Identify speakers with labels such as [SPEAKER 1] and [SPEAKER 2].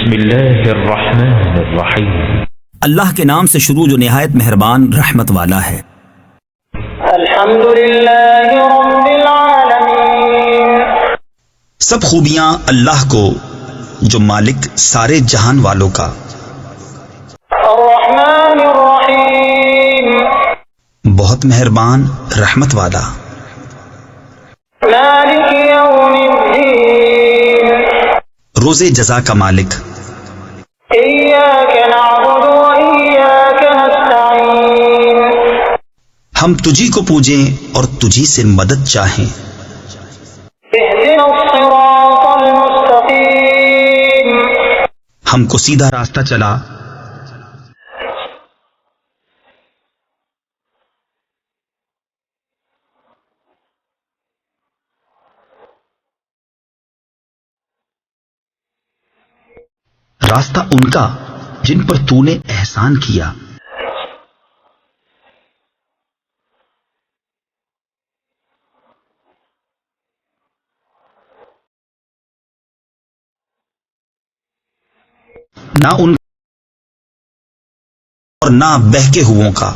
[SPEAKER 1] بسم اللہ الرحمن الرحیم۔
[SPEAKER 2] اللہ کے نام سے شروع جو نہایت مہربان رحمت والا ہے۔
[SPEAKER 3] الحمد للہ رب العالمین۔
[SPEAKER 2] سب خوبیاں اللہ کو جو مالک سارے جہان والوں کا۔
[SPEAKER 3] الرحمن الرحیم۔
[SPEAKER 2] بہت مہربان رحمت والا۔
[SPEAKER 3] مالک یوم الدین۔
[SPEAKER 2] روز جزا کا مالک۔
[SPEAKER 3] ایاک نعبد و ایاک نستعین۔
[SPEAKER 2] ہم تجھی کو پوجیں اور تجھی سے مدد چاہیں۔
[SPEAKER 3] اہدنا الصراط المستقیم۔
[SPEAKER 2] ہم کو سیدھا راستہ چلا۔ راستہ ان کا جن پر تو نے احسان کیا۔ نہ ان اور نہ بہکے ہوئوں کا۔